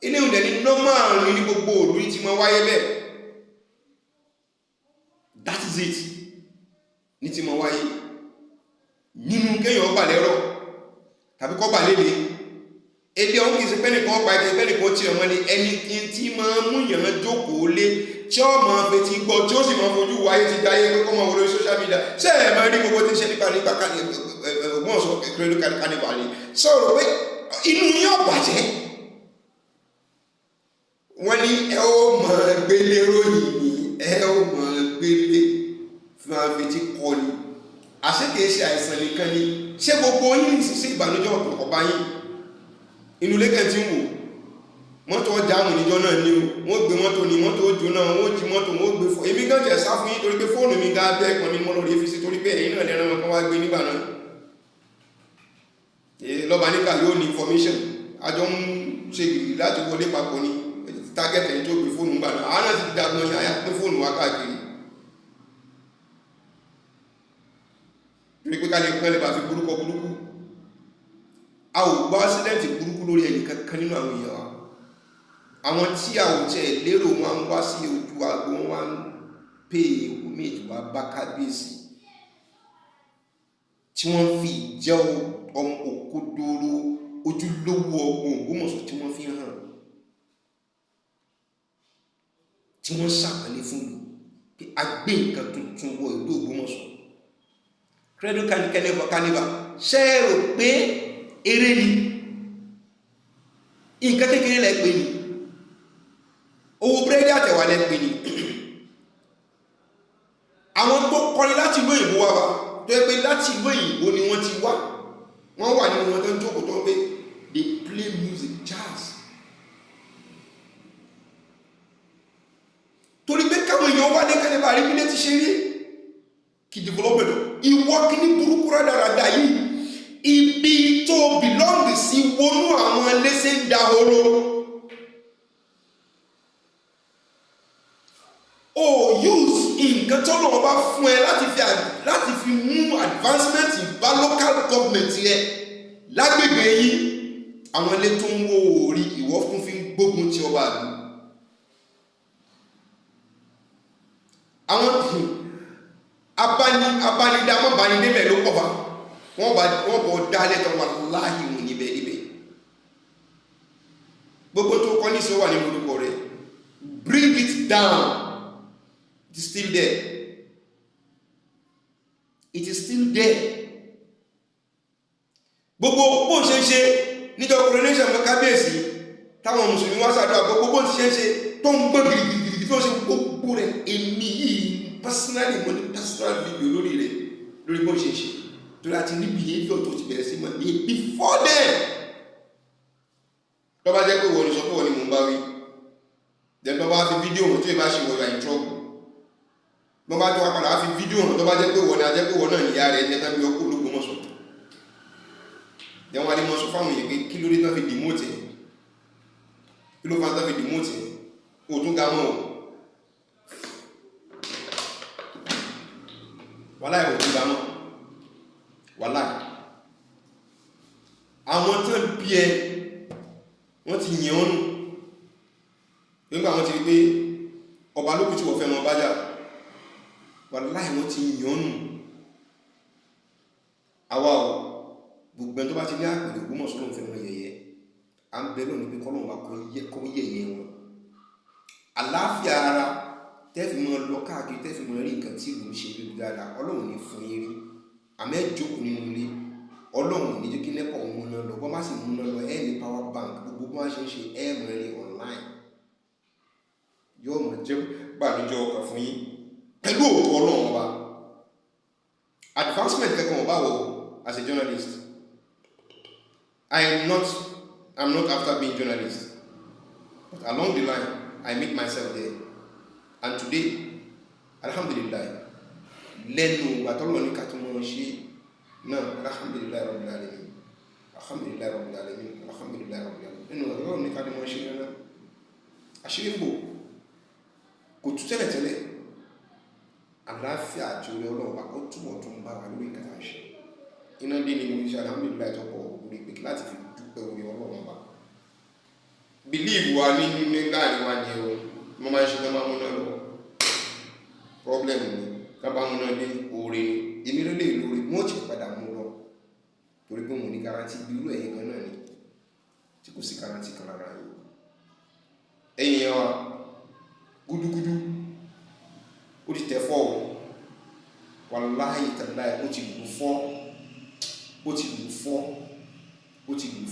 Ilé ìwòdẹ̀ ní normal ní gbogbo òlú tí wọ́n wáyé bẹ́ẹ̀. That is it. Ní tí wọ́n wáyé. Nínú kéèyàn bà lẹ́rọ̀ tàbí kọ́ bà léde. Ilé ọ̀hún kìí ṣe pẹ́nìkan pa ẹgbẹ́ pẹ́nìkan tí ọmọ ní ẹni tí máa mú yàn jókòó lé tí ó máa fetí gbọ́ tí ó sì máa fojú wáyé ti dáyé pé kọ́ máa wọlé social media ṣé ẹ̀ máa rí gbogbo tí ń ṣe nípa Ògbómọ̀ṣọ́ kẹrẹ́lú kánífà ni sọ̀rọ̀ pé inú yóò bàjẹ́ wọ́n ní ẹ ó máa gbélé ròyìn ní ẹ ó máa gbélé máa fetí kọ́ ni àṣekèé ṣe àìsàn nìkan ni ṣé gbogbo yín sì ìbànújẹ́ ọ̀pọ̀ bá yín inú lẹ́kẹ̀ tí ń wò mọ́tò ọjà àwọn ìjọ náà ní wọ́n gbé mọ́tò ní mọ́tò ojú náà wọ́n jí mọ́tò wọ́n gbé fún èmi gan jẹ́ sá fún yín torí pé fóònù mi gan bẹ́ẹ̀ kan ní mọ́ lórí fi sí torí pé ẹ̀yin náà lẹ́ran kan wá gbé nígbà náà lọ́ba níkà yóò ní information àjọ ń ṣe gìrì láti wọlé papọ̀ ní target ẹni tó gbé fóònù gbà náà àwọn náà ti dàgbọ́n ṣe àyà pé fóònù wá káàkiri torí pé kálí kan lè bá fi burúkú a ò gbọ́ ásídẹ́ǹtì burúkú lórí ẹnì kankan nínú àwọn èèyàn wa àwọn tí a ò tẹ̀ lérò wọn ń wá sí ojú aago wọn ń pè homage wá bá kábíyèsí tí wọ́n fi jẹ́ ọmọ òkodoro ojúlówó ọmọ Ògbómọ̀ṣọ́ tí wọ́n fi hàn, tí wọ́n ṣàpọ́nlé fún ìlú pé a gbé nǹkan tuntun wọ ìlú Ògbómọ̀ṣọ́. Credo Carnival ṣe é rò pé eré ni, nǹkan kékeré lẹ pè ní, owó búrẹ́dì àtẹ̀wà lẹ pè ní. àwọn tó kọrin láti ìlú òyìnbó wá wa tó yẹ pé láti ìlú òyìnbó ni wọ́n ti wá, wọ́n wà nínú wọn tó ń jókòó tó ń pé they play music jazz. torí pé káwọn èèyàn wá ní kẹ́lẹ́bà rí bílẹ̀ ti ṣe rí kì development ìwọ kí ní burúkú rádaràdà yìí ibi tó belong sí wọnú àwọn ẹlẹ́sẹ̀ ń dahoro. o use nǹkan tó lọ́wọ́ bá fún ẹ láti fi mú advancement bá local government yẹ lágbègbè yìí, àwọn ilé tó ń wó orí ìwọ fún fi ń gbógun ti ọba àdúgbò. àwọn abánidàmọ́ banidébẹ̀ ló pọ̀ bá wọ́n bọ̀ dálẹ̀ tó wà láàyè wọn níbẹ̀ gbogbo tó kọ́ ní sọ wà nínú orúkọ rẹ̀, bring it down. It is still there. It is still there. gbogbo bó ṣe ṣe níjọ́ coronation mọ́ kábíyèsí táwọn mùsùlùmí wá ṣàdúrà gbogbo bó ṣe ṣe tó ń gbọ́ gidigidi tó ṣe gbogbo rẹ̀ èmi yìí personally mo ní personal video lórí rẹ̀ lórí bó ṣe ṣe tó láti ní behavior tó ti bẹ̀rẹ̀ sí mọ́ ní before then. tó bá jẹ́ pé wọ́n ní sọ pé wọ́n ní mò ń bá wí then tó bá fi fídíò hàn tó ìbá ṣe wọ́n yà in trouble. bó bá tó wá padà fi fídíò hàn tó bá jẹ́ pé wọ́n ní ajẹ́ pé wọ́n náà níyà rẹ̀ jẹ́ tàbí ọkọ̀ Ológbòmọ̀ṣọ́. then wọ́n á ní mọ́ sọ fáwọn èèyàn pé kí ló dé tán fi demote kí ló fà tán fi demote o tún ga mọ́ o wàláì ò tún ga mọ́ wàláì. àwọn tán bí ẹ wọ́n ti yìn ọ́nù nígbà wọ́n ti rí pé ọba lókù tí wọ́n fẹ́ mọ́ bájà wàláì wọ́n ti yìn ọ́nù. àwa ò gbogbo ẹni tó bá ti ní àpèrè Ògbómọ̀ṣọ́ ló ń fẹ́ wọn yẹ̀yẹ́ à ń bẹ lónìí pé kọ́lọ́run wa kọ́ yẹ̀yẹ́ wọn. àlàáfíà ara tẹ́fì mọ́ lọ káàkiri tẹ́fì mọ́ rí nǹkan tí ìlú ń ṣe lórí dáadáa ọlọ́run ní fún yín rí àmẹ́jọ́kù nínú ilé ọlọ́run ní jẹ́ kí nẹ́pọ̀ múná lọ bọ́ má sì múná lọ ẹ̀ ní power bank gbogbo bó má ṣe ń ṣe ẹ̀ mọ́ rí online yóò mọ̀ jẹ́ gbàdújọ́ ọkàn fún yín pẹ̀lú òkú ọlọ́run ọba. advancement kẹ́kọ̀ọ́ ọba wọ̀ as a journalist I'm not after being journalist but along the line I meet myself there and today alhamdulillah lẹ́nu àtọ́lọ́ ní kàtúmọ̀ ṣe náà alhamdulillah rabbil alamin alhamdulillah rabbil alamin alhamdulillah rabbil alamin nínú ọ̀rọ̀ ní kàtúmọ̀ ṣe náà àṣírí ń bò kò tú tẹ́lẹ̀tẹ́lẹ̀ àlàáfíà àti orí ọlọ́ọ̀bá ó túbọ̀ tó ń bá wa lórí ìkàtà ṣe iná dé ní mo ṣe alhamdulillah tọ́pọ̀ orí pé láti fi dúpẹ́ orí ọlọ́ọ̀bá believe wa ní láàrin wa ní o mo máa ń ṣe tọ́mọ́ múná lọ problem ni kábà múná dé oore ni èmi ló lè lórí mo ti padà mú lọ torí pé mo ní garanti bí irú ẹ̀yìn kan náà ni tí kò sí garanti kan lára yìí ẹ̀yìn yẹn wa gúdúgúdú ó ti tẹ̀ fọ́ wàláhì tàláì ó ti lù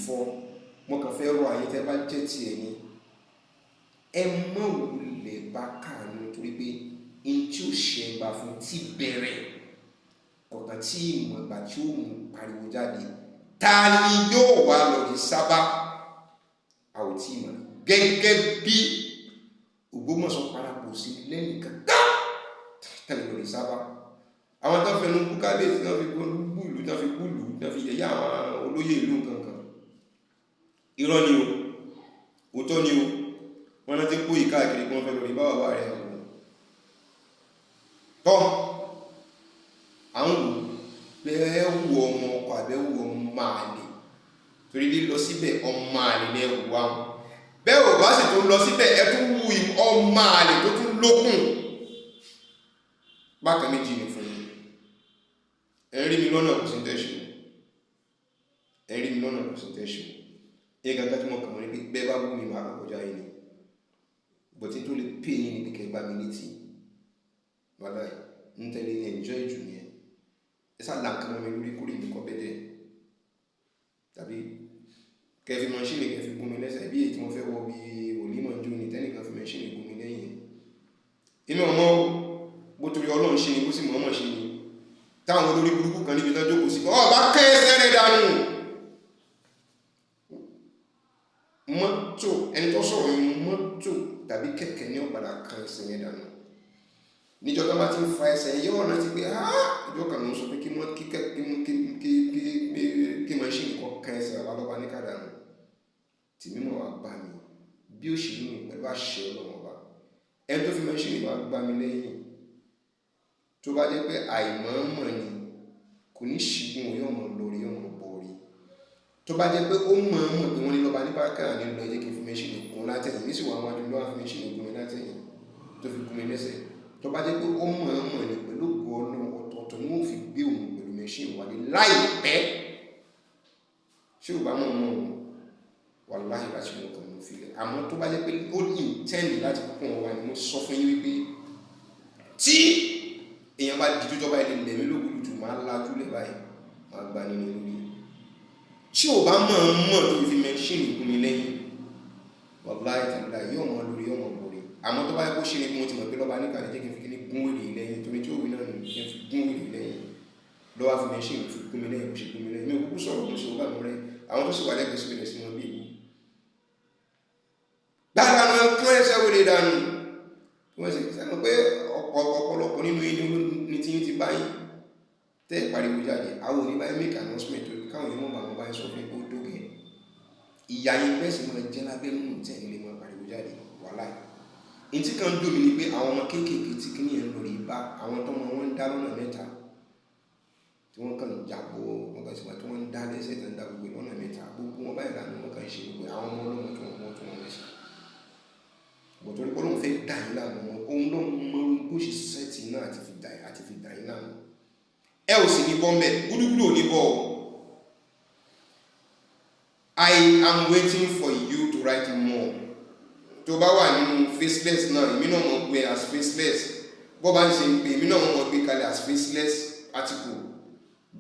fọ́ mo kàn fẹ́ rọ àyè tẹ́ bá jẹ́ ti ẹ̀ ní ẹ mọ̀ wulẹ̀ bá káàánú torí pé in tí ó ṣe ẹgbà fún ti bẹ̀rẹ̀ ọ̀tàn tí ìmọ̀ ìgbà tí ó mú pariwo jáde ta ni yóò wá lọ di sábà àwòtí ìmọ̀ gẹ́gẹ́ bí Ògbómọ̀ṣọ́ parapọ̀ sí lẹ́yìn kankan tẹ̀lé lórí sábà àwọn tó fẹnu kú kábíyèsí náà fi gbúlù náà fi gbúlù náà fi yẹ̀yẹ́ àwọn olóyè ìlú kankan irọ́ ni o òótọ́ ni o wọ́n náà ti kó yìí káàkiri kí wọ́n fẹ́ lórí báwà rẹ̀ ọ̀hún tọ́ àwọn bẹ́ẹ̀ wù ọmọ ọkọ̀ àbẹ́ wù ọmọ máa lè torí lílọ síbẹ̀ ọmọ máa lè lẹ́wù wá bẹ́ẹ̀ ò bá sì tó lọ síbẹ̀ ẹ tún wu ọmọ àlè tó tún lókùn bákan méjì ní fún yín. ẹ rí mi lọ́nà kò sí tẹ́ṣù, ẹ rí mi lọ́nà kò sí tẹ́ṣù. ẹ gàgà tí mo kàn wọ́n ní pé bẹ́ẹ̀ bá bú mi máa kọjá yín ni bọ̀tí tó lè pè yín ní kẹ́ gbá mi létí wàlá ń tẹ́lé enjoy jù ní ẹ sá làǹkà mọ́ mi lórí kórè mi kọ́ bẹ́ẹ̀ tàbí kẹfì mọ́ṣínì kẹfì gún mi lẹ́sẹ̀ bí èyí tí wọ́n fẹ́ wọ bí onímọ̀ jù ní tẹ́nìkan fi mọ́ṣínì gún mi lẹ́yìn inú ọmọ bó torí ọlọ́run ṣe ni bó sì mọ́mọ́ ṣe ni táwọn olórí burúkú kan níbi tán jókòó sí bá kẹ́ ẹsẹ̀ rẹ̀ dànù mọ́tò ẹni tó sọ̀rọ̀ yìí mọ́tò tàbí kẹ̀kẹ́ ní ọ̀padà kan ẹsẹ̀ yẹn dànù níjọ́ tó bá ti ń fa ẹsẹ̀ yẹn yóò rántí pé ìjọ kan ló ń sọ pé kí mọ́ṣínì kọ́ kan ẹsẹ̀ àbálọ́ba ní kàdánù tí mímọ̀ wá gbá mi bí ó ṣe ní pẹ̀lú àṣẹ ọlọ́wọ́ bá ẹni tó fi mọ́ṣínì wá gbá mi lẹ́yìn tó bá jẹ́ pé àìmọ̀ọ́mọ̀ ni kò ní ṣìgún yóò mọ̀ lórí yóò mọ̀ borí tó bá jẹ́ pé ó mọ̀ọ́mọ̀ pé wọ́n ní lọ́ba ní bákà ní lọ jẹ́ kí n fi mọ́ṣínì gún látẹ̀yìn ní sì wà wájú lọ́wọ́ fi mọ́ṣínì gún mi látẹ̀yìn tó fi gún mi lẹ́sẹ̀ tó bá jẹ́ pé ó mọ̀ọ́mọ̀ ni pẹ̀lú gbọ́nà ọ̀tọ̀ọ̀tọ̀ ni wọ́n fi gbé òun pẹ̀lú mọ́ṣínì wálé láìpẹ́ ṣé ò bá mọ̀ mọ̀ wà láì láti mọ̀ kàn mọ́ fi rẹ̀ àmọ́ tó bá jẹ́ pé ó ní ìtẹ́ǹdì láti kún ọ wá ni mo sọ fún yín wípé tí èèyàn bá di tó bá ilé lẹ̀mí lógún jù máa lájú lẹ̀ báyìí máa gba nínú lórí tí ò bá mọ̀ mọ̀ tó fi mẹ́ṣíìnì gún mi lẹ́yìn wàláì tàbí yóò mọ̀ lórí yóò mọ̀ borí àmọ́ tó bá yẹ kó ṣe ni bí mo ti mọ̀ pé lọ́ba nípa ní jẹ́ kí n fi kíní gún wèrè lẹ́yìn torí tí òwe náà ní kí n fi gún wèrè lẹ́yìn lọ́wọ́ fi mẹ́ṣíìnì fi gún mi lẹ́yìn kó ṣe gún mi lẹ́yìn mi ò kúkú sọ̀rọ̀ mo ṣe ó bá mi rẹ̀ àwọn tó sì wà lẹ́gbẹ̀ẹ́ sí bẹ̀rẹ̀ sí wọn bí ìwú dáadáa ni wọ́n kún ẹsẹ̀ wèrè dànù wọ́n sì sẹ́nu pé ọ̀pọ̀lọpọ̀ nínú inú ní tí ti báyìí tẹ́ ìpariwo jáde àwọn oníbáyìí make announcement káwọn èèyàn mọ̀ àwọn báyìí sọ fún ẹgbẹ́ òdògẹ̀ ìyá yín bẹ́ẹ̀ sì mọ̀ jẹ́ lábẹ́ mú tẹ̀ ilé mọ̀ pariwo jáde wàhálà ní tí kan dùn mí ni pé àwọn ọmọ kéékèèké tí kíní yẹn lórí bá àwọn tọmọ wọn ń dá lọ́nà mẹ́ta tí wọ́n kàn jàpọ̀ wọn kàn sí wọn tí wọ́n ń dá lẹ́sẹ̀ tó ń dá gbogbo lọ́nà mẹ́ta gbogbo wọn báyìí lánàá wọn kàn ṣe gbogbo àwọn ọmọ ọlọ́mọ tí wọ́n mẹ́sàn bọ̀tọ̀ nípa olóhùn fẹ́ dà yín láàmú wọn òun ló mọ bó ṣe sẹ́ẹ̀tì náà àti fi dà yín láàmú ẹ ò sì ní bọ́ mbẹ́ gúdúgúdú ò ní bọ́ ọ. I am waiting for you to write more tó bá wà nínú faceless náà èmi náà mọ̀ pé as faceless bọ́ bá ń ṣe ń pè èmi náà mọ̀ pé kalẹ̀ as faceless article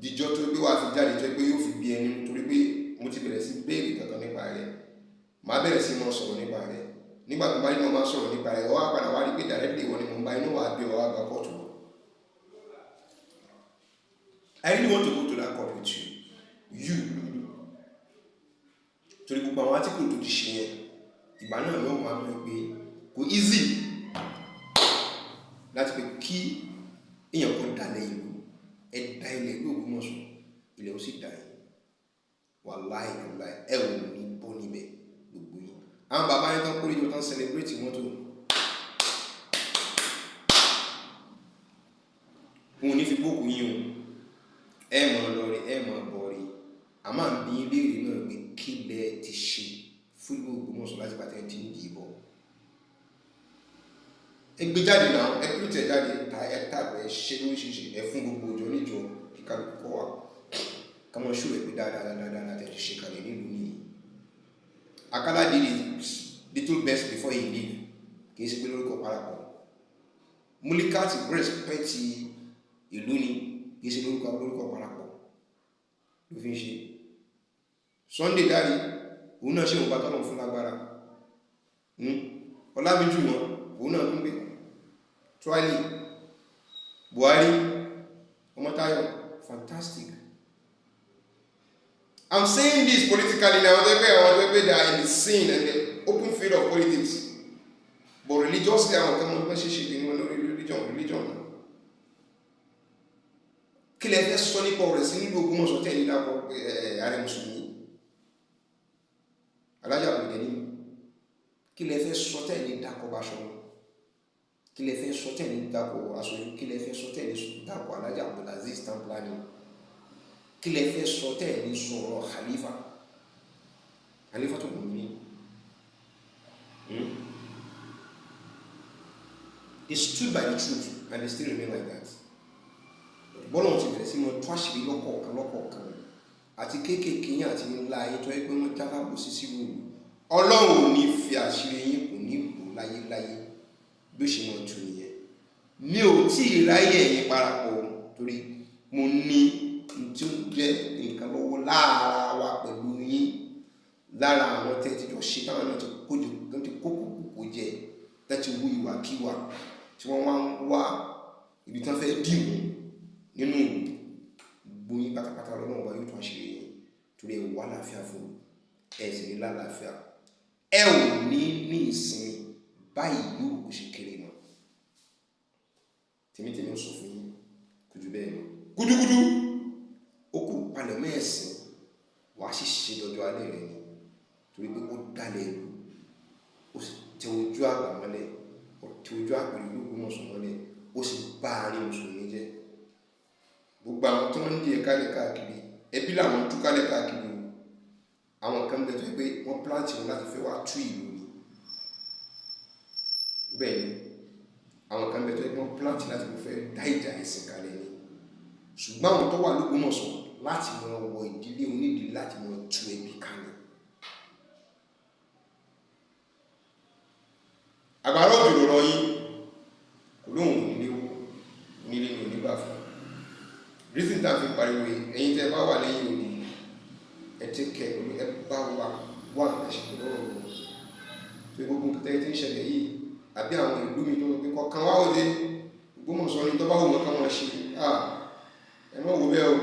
díjọ́ tó gbé wà fi jáde tó pé yóò fi bí ẹni torí pé mo ti bẹ̀rẹ̀ sí béèrè kankan nípa rẹ̀ màá bẹ̀rẹ̀ sí mọ́ sọ̀rọ̀ nípa rẹ̀ nígbà tó bá ní wọn máa sọ̀rọ̀ nípa rẹ̀ wọ́n á padà wá rí pé directly wọn ni mo ń bá inú wa bí ọwọ́ àgbà kọ́ọ̀tù. I really want to go to that court with you torí gbogbo àwọn article tó ti ṣe yẹn ìgbà náà yóò máa mọ̀ pé kò easy láti pé kí èèyàn kan dalẹ̀ ìlú ẹ̀dá ilẹ̀ ìlú Ògbómọ̀ṣọ́ ilẹ̀ ó sì dà yìí wàláì ẹ̀ ò ní bọ́ níbẹ̀ gbogbo yìí àwọn bàbá yẹn tán kórìjọ tán celebrate wọn tó òun ní fi gbókùn yín o ẹ mọ̀ lọ́rí ẹ mọ̀ bọ̀rí a máa ń bí léèrè náà pé kí lẹ ti ṣe fún ìlú Ògbómọ̀ṣọ́ láti pàtẹ́ tí ń dìbò ẹ gbé jáde náà ẹ pín tẹ jáde ẹ tàbí ẹ ṣe lóríṣiríṣi ẹ fún gbogbo òjò níjọ kíkà ló kọ́ wa ká mọ̀ ṣó ẹ pé dáadáa láti ẹ ṣe kalẹ̀ nílùú nìyí. Akala did his little best before he leave kì í ṣe pé lórúkọ parapọ̀ Mulikat respect ìlú ni kì í ṣe lórúkọ parapọ̀ ló fi ń ṣe Sunday dárí òun náà ṣe òun bá tọ́lọ̀ fún lágbára Ọlábíjú wọn òun náà tún gbé Tuali Buhari Ọmọ́táyọ̀ fantastic. I'm saying this politically now, they are in the scene and the open field of politics. But religiously, I'm coming religion. Kí lẹ fẹ́ sọ nípa ọ̀rẹ́ sí nílùú Ògbómọ̀ṣọ́ tẹ́lẹ̀ dápọ̀ ààrẹ mùsùlùmí. Alájà Abdulgani. Kí lẹ fẹ́ sọ tẹ́lẹ̀ dápọ̀ Báṣọ̀run. Kí lẹ fẹ́ sọ tẹ́lẹ̀ dápọ̀ Aṣojú. Kí lẹ fẹ́ sọ tẹ́lẹ̀ dápọ̀ Alájà Abdulaziz Tamplani. Kí lẹ fẹ́ sọ tẹ́ẹ̀ ní sọ̀rọ̀ Khalifa tó kùn ní He stood by the truth and they still remain like that. Bọ́lá ti bẹ̀rẹ̀ sí mọ́ tó àṣírí lọ́kọ̀ọ̀kan àti kéékèèké yín àti ńlá ayé tó yẹ pé wọ́n jálábò sí sí wòlù. Ọlọ́run ò ní fi àṣírí yín kò ní bò láyéláyé bí ó ṣe mọ́ tu nìyẹn. Mi ò tí ì ráyè ẹ̀yin parapọ̀ torí mo ní tí ó jẹ́ nǹkan lọ́wọ́ lára wa pẹ̀lú yín lára àwọn tẹ́ ti jọ ṣe táwọn náà ti kó kókó jẹ láti wú ìwàkiwà tí wọ́n wá ń wá ibi tí wọ́n fẹ́ dì mú nínú gbóyin pátápátá lọ́nà ọba yóò tún àṣírí yìí torí ẹ wà láàfíà fún ẹ sì ní lálàáfíà ẹ ò ní ìsinmi báyìí yóò kó ṣe kéré mọ́ tèmítèmí ó sọ fún yín kò jù bẹ́ẹ̀ lọ gúdúgúdú ó kú palẹ̀ mẹ́ẹ̀sìn wàá sì ṣe dọjọ́ alẹ́ rẹ̀ ni torí pé ó dalẹ̀ ìlú ó sì tẹ ojú àgbà mọ́lẹ̀ ó tẹ ojú àpèrè ìlú Ògbómọ̀ṣọ́ mọ́lẹ̀ ó sì bá àárín mùsùlùmí jẹ́ gbogbo àwọn tí wọ́n ń di ẹ̀kálẹ̀ káàkiri ẹbí làwọn tú kálẹ̀ káàkiri o àwọn kan bẹ tó pé wọ́n pláǹtì wọn láti fẹ́ wá tú ìlú ni bẹ́ẹ̀ ni àwọn kan bẹ tó pé wọ́n pláǹtì láti fẹ́ dá ìjà ẹ̀sìn kalẹ̀ ni ṣùgbọ́n àwọn tó wà l'Ógbómọ̀ṣọ́ láti mọ wọ ìdílé onídìí láti mọ tú ẹbí kalẹ̀ àgbàrá òjò lọ yín kò lóhùn nílé ní onígbà fún reason tá a fi pariwo ẹ̀yin tẹ́ bá wà lẹ́yìn òní ẹ ti kẹ ẹ bá wà ẹ̀ṣẹ̀ lọ́rọ̀ tó gbogbo tẹ́ tí ń ṣẹlẹ̀ yìí àbí àwọn ìlú mi tó pé kọ̀ọ̀kan wá òde Ògbómọ̀ṣọ́ ni tó bá wù wọ́n ká wọ́n ṣe ẹ má wo bẹ́ẹ̀ o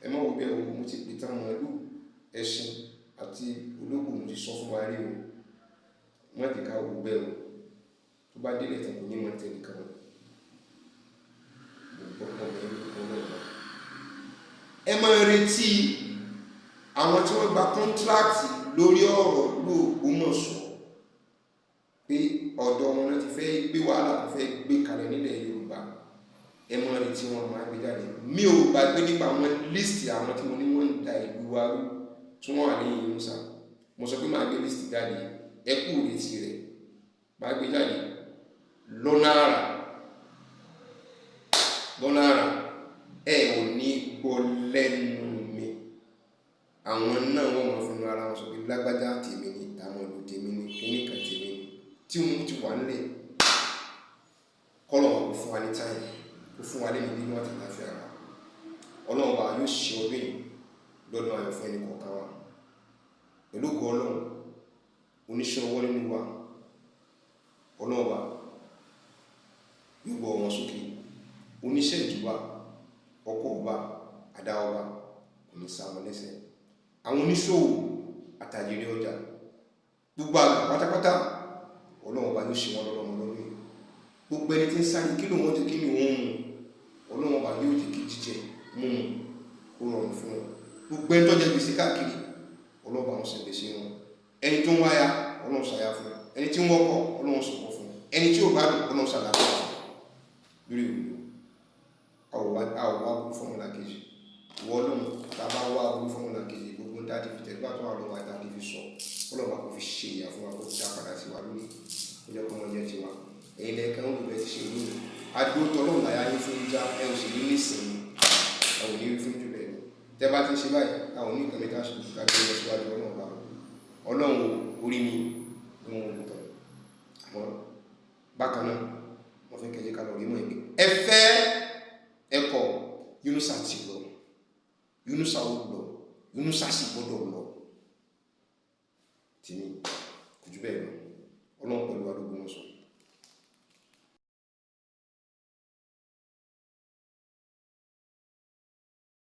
ẹ má wo bẹ́ẹ̀ o mo ti pè tán màálù ẹṣin àti olóògbò mo ti sọ fún wa rí o wọ́n ti ká wo bẹ́ẹ̀ o tó bá délẹ̀ tán kò ní mọ̀ tẹ̀lé kan ẹ máa retí àwọn tí wọ́n gba kọ́ńtíráàtì lórí ọ̀rọ̀ l'Ógbómọ̀ṣọ́ pé ọ̀dọ̀ wọn náà ti fẹ́ gbé wàhálà tó fẹ́ gbé kalẹ̀ nílẹ̀ Yorùbá ẹ máa retí wọn máa gbé jáde mi ò gbàgbé nípa àwọn líìsì àwọn tí mo ní wọ́n ń da ìlú wa rú tí wọ́n wà ní Ìyúnsà mo sọ pé máa gbé líìsì jáde ẹ kú retí rẹ̀ máa gbé jáde lọ́nà àrà ẹ ò ní gbọ́ lẹ́nu mi àwọn náà wọ́n mọ̀ fún ara wọn sọ pé lágbájá tèmi ni ìtàwọn ìlú tèmi ni kíníkà tèmi ni tí wọ́n ti wà nílẹ̀ kọ́lọ̀ kò fún wa ní táyì kò fún wa lẹ́nu nínú àti láfíà ara ọlọ́run bá yóò ṣe ọdún yìí lọ́dún ayọ̀ fún ẹnì kọ̀ọ̀kan wa pẹ̀lú ògo ọlọ́run oníṣẹ́ ọwọ́ nínú wa ọlọ́run bá yóò gbọ́ wọn sókè oníṣẹ́ ìjọba ọkọ̀ ọba àdá ọba kò ní sá wọn lẹ́sẹ̀ àwọn oníṣòwò àtàjèrè ọjà gbogbo àgbà pátápátá ọlọ́run ọba yóò ṣe wọn lọ́rọ̀ lórí gbogbo ẹni tí ń sáré kí ló wọ́n jẹ́ kí ni wọ́n mú ọlọ́run ọba yóò jẹ́ kí jíjẹ mú kó rọrùn fún wọn gbogbo ẹni tó jẹ gbèsè káàkiri ọlọ́run ọba wọn ṣe gbèsè wọn ẹni tó ń wáyà ọlọ́run ṣàyà fún ẹni tí ń wọ́kọ̀ ọlọ́run sọ̀kọ̀ fún ẹni tí ò bá dùn ọlọ́run ṣàlàyé lórí ìwúlò àwọ̀ wá burú fọ́mùlà kejì ìwọ ọlọ́run tá a bá wá burú fọ́mùlà kejì gbogbo ń dájú fi tẹ̀gbà tó wà lọ́wọ́ àtàkì fi sọ ọlọ́run kò fi ṣe ìyà fún wa kó dá padà sí wa lórí ó jẹ́ kó wọ́n jẹ́ tiwa ẹ̀yin lẹ́ẹ̀kan ó bẹ̀rẹ̀ ti ṣe lónìí adúró tọ́lọ́run láyá yín fún ìjà ẹ ò sì ní nísìnyí ẹ ò ní rí fún jù bẹ́ẹ̀ tẹ́ bá ti ń ṣe báyìí àwọn oníkan mẹ́ta ṣe ká gbé lọ síwájú ọlọ́run bá ọlọ́run orí mi ló ń wò tán àmọ́ bákan náà wọ́n fẹ́ kẹ́jẹ́ ká lọ rí mọ́ ẹgbẹ́ ẹ fẹ́ ẹ̀kọ́ Yunusa ti lọ Yunusa ó lọ Yunusa sì gbọ́dọ̀ lọ tìmí kò jù bẹ́ẹ̀ lọ ọlọ́run pẹ̀lú wa l'Ógbómọ̀ṣọ́.